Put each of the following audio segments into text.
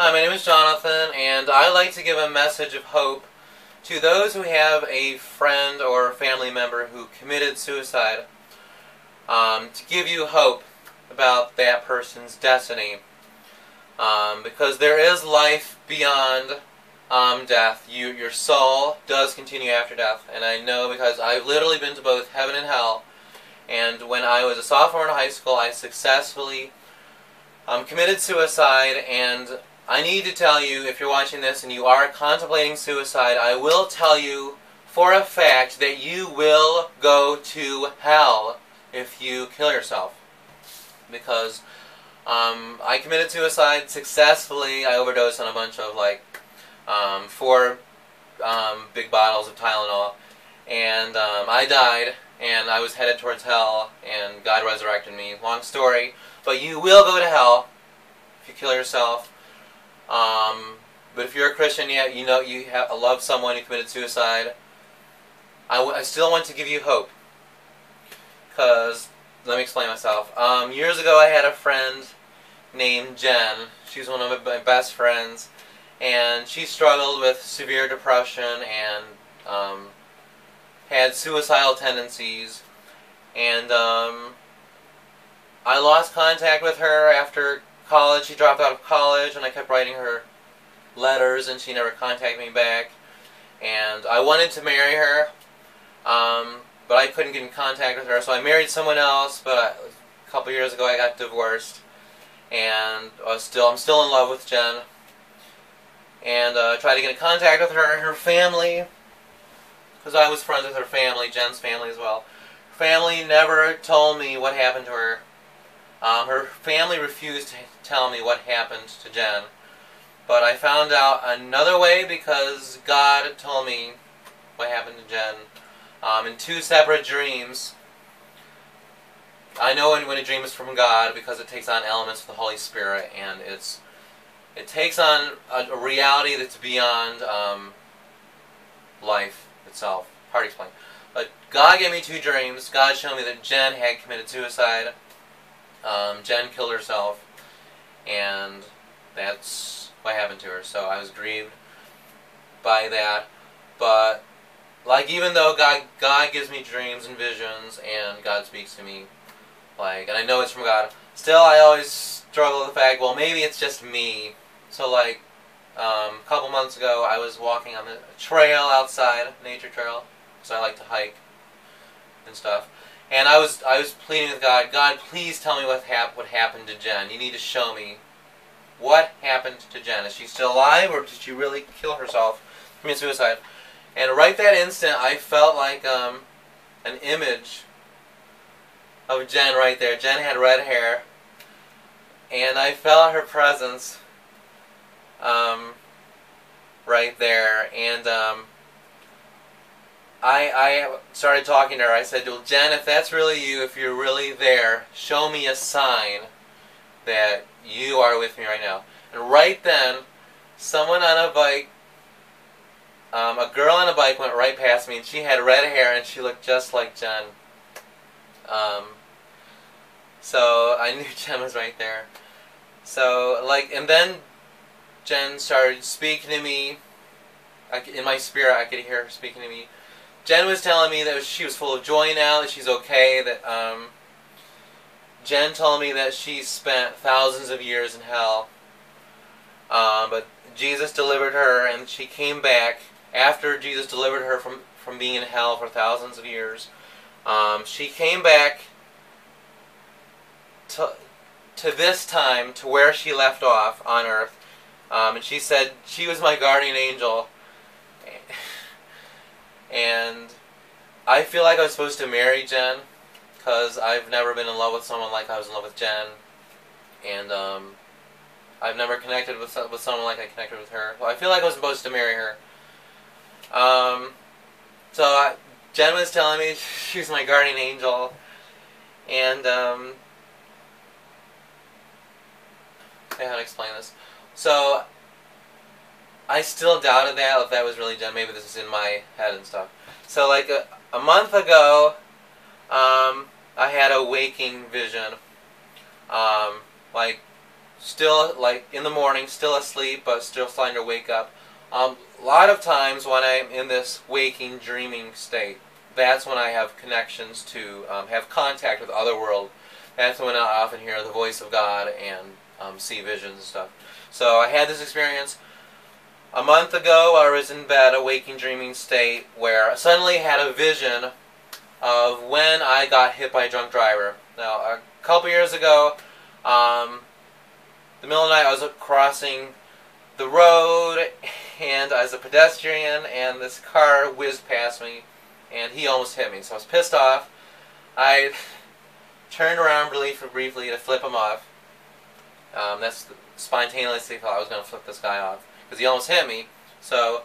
Hi, my name is Jonathan, and I like to give a message of hope to those who have a friend or family member who committed suicide, to give you hope about that person's destiny, because there is life beyond death. Your soul does continue after death, and I know because I've literally been to both heaven and hell, and when I was a sophomore in high school, I successfully committed suicide, and I need to tell you, if you're watching this and you are contemplating suicide, I will tell you for a fact that you will go to hell if you kill yourself. Because I committed suicide successfully. I overdosed on a bunch of, 4 big bottles of Tylenol, and I died, and I was headed towards hell, and God resurrected me. Long story, but you will go to hell if you kill yourself. But if you're a Christian, yeah, you know you have love someone who committed suicide, I still want to give you hope. Because, let me explain myself. Years ago I had a friend named Jen. She's one of my best friends, and she struggled with severe depression and had suicidal tendencies, and I lost contact with her after college. She dropped out of college, and I kept writing her letters, and she never contacted me back. And I wanted to marry her, but I couldn't get in contact with her, so I married someone else. But a couple years ago, I got divorced, and I'm still in love with Jen. And tried to get in contact with her and her family, because I was friends with her family, Jen's family as well. Her family never told me what happened to her. Her family refused to tell me what happened to Jen. But I found out another way because God told me what happened to Jen in 2 separate dreams. I know when a dream is from God because it takes on elements of the Holy Spirit, and it takes on a reality that's beyond life itself. Hard to explain. But God gave me 2 dreams. God showed me that Jen had committed suicide. Jen killed herself, and that's what happened to her. So I was grieved by that. But even though God gives me dreams and visions, and God speaks to me, and I know it's from God, still I always struggle with the fact, well, maybe it's just me. So a couple months ago, I was walking on the trail outside, nature trail, so I like to hike and stuff. And I was pleading with God, God, please tell me what happened to Jen. You need to show me what happened to Jen. Is she still alive, or did she really kill herself, commit suicide? And right that instant, I felt like an image of Jen right there. Jen had red hair, and I felt her presence right there. And I started talking to her. I said, well, Jen, if that's really you, if you're really there, show me a sign that you are with me right now. And right then, someone on a bike, a girl on a bike went right past me, and she had red hair, and she looked just like Jen. So I knew Jen was right there. So, and then Jen started speaking to me. In my spirit, I could hear her speaking to me. Jen was telling me that she was full of joy now, that she's okay, that Jen told me that she spent thousands of years in hell, but Jesus delivered her, and she came back after Jesus delivered her from being in hell for thousands of years. She came back to this time, to where she left off on earth, and she said she was my guardian angel. And I feel like I was supposed to marry Jen, because I've never been in love with someone like I was in love with Jen, and I've never connected with someone like I connected with her. Well, I feel like I was supposed to marry her. Jen was telling me she was my guardian angel, and how to explain this? So I still doubted that, if that was really Jen. Maybe this is in my head and stuff. So a month ago, I had a waking vision. still, like, in the morning, still asleep, but still starting to wake up. A lot of times when I'm in this waking, dreaming state, that's when I have connections to, have contact with the other world. That's when I often hear the voice of God and see visions and stuff. So I had this experience a month ago. I was in bed, a waking, dreaming state, where I suddenly had a vision of when I got hit by a drunk driver. Now, a couple years ago, the middle of the night, I was crossing the road, and I was a pedestrian, and this car whizzed past me, and he almost hit me. So I was pissed off. I turned around really briefly to flip him off. That's spontaneously thought I was going to flip this guy off, because he almost hit me. So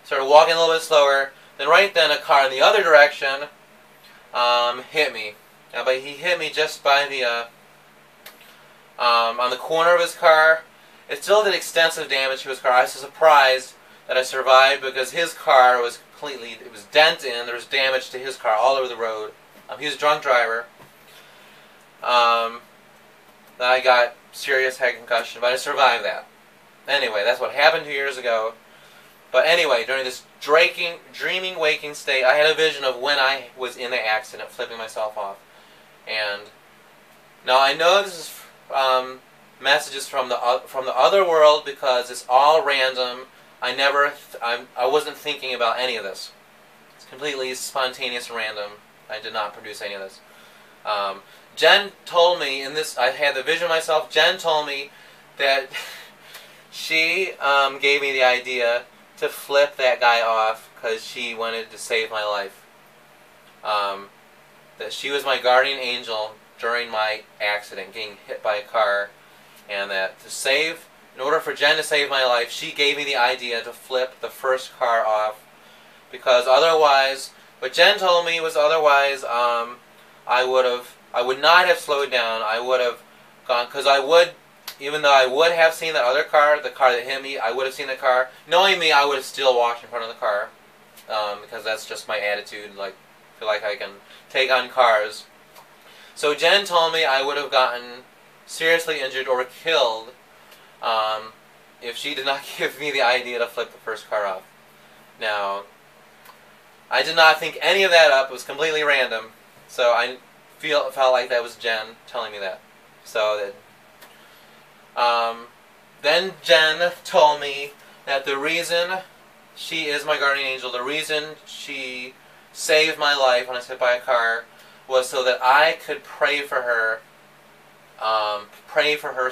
started walking a little bit slower. Then right then, a car in the other direction hit me. But he hit me just by the on the corner of his car. It still did extensive damage to his car. I was surprised that I survived, because his car was completely, it was dent in. There was damage to his car all over the road. He was a drunk driver. Then I got serious head concussion, but I survived that. Anyway, that's what happened 2 years ago. But anyway, during this dreaming, waking state, I had a vision of when I was in the accident, flipping myself off. And now I know this is messages from the other world, because it's all random. I wasn't thinking about any of this. It's completely spontaneous and random. I did not produce any of this. Jen told me in this, I had the vision myself. Jen told me that she gave me the idea to flip that guy off because she wanted to save my life. That she was my guardian angel during my accident, getting hit by a car, and that in order for Jen to save my life, she gave me the idea to flip the first car off, because otherwise, what Jen told me was otherwise, I would not have slowed down. I would have gone, because even though I would have seen that other car, the car that hit me, I would have seen the car. Knowing me, I would have still walked in front of the car, because that's just my attitude. Like, I feel like I can take on cars. So Jen told me I would have gotten seriously injured or killed if she did not give me the idea to flip the first car off. Now, I did not think any of that up. It was completely random. So I felt like that was Jen telling me that. So then Jen told me that the reason she is my guardian angel, the reason she saved my life when I was hit by a car, was so that I could pray for her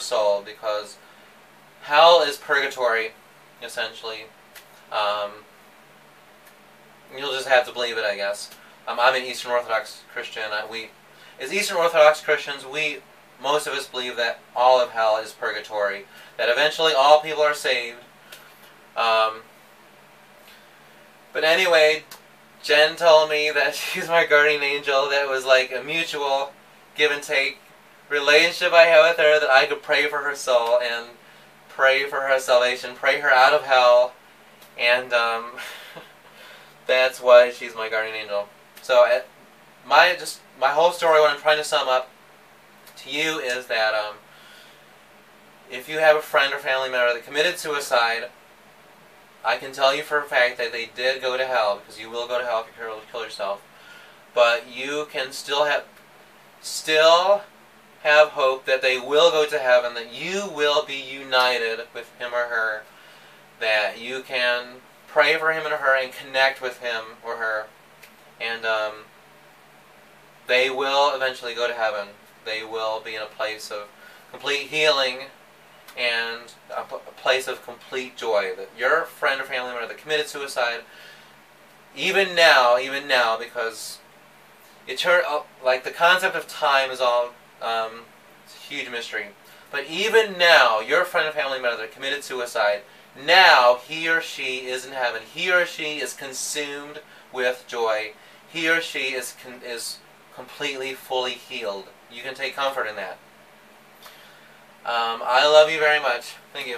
soul, because hell is purgatory, essentially. You'll just have to believe it, I guess. I'm an Eastern Orthodox Christian. As Eastern Orthodox Christians, most of us believe that all of hell is purgatory, that eventually all people are saved. But anyway, Jen told me that she's my guardian angel, that was like a mutual give and take relationship I have with her, that I could pray for her soul and pray for her salvation, pray her out of hell, and that's why she's my guardian angel. So my whole story, what I'm trying to sum up to you, is that if you have a friend or family member that committed suicide, I can tell you for a fact that they did go to hell, because you will go to hell if you kill yourself. But you can still have hope that they will go to heaven, that you will be united with him or her, that you can pray for him and her and connect with him or her, and they will eventually go to heaven. They will be in a place of complete healing and a place of complete joy. That your friend or family member that committed suicide, even now, because like the concept of time is all it's a huge mystery. But even now, your friend or family member that committed suicide, now he or she is in heaven. He or she is consumed with joy. He or she is completely, fully healed. You can take comfort in that. I love you very much. Thank you.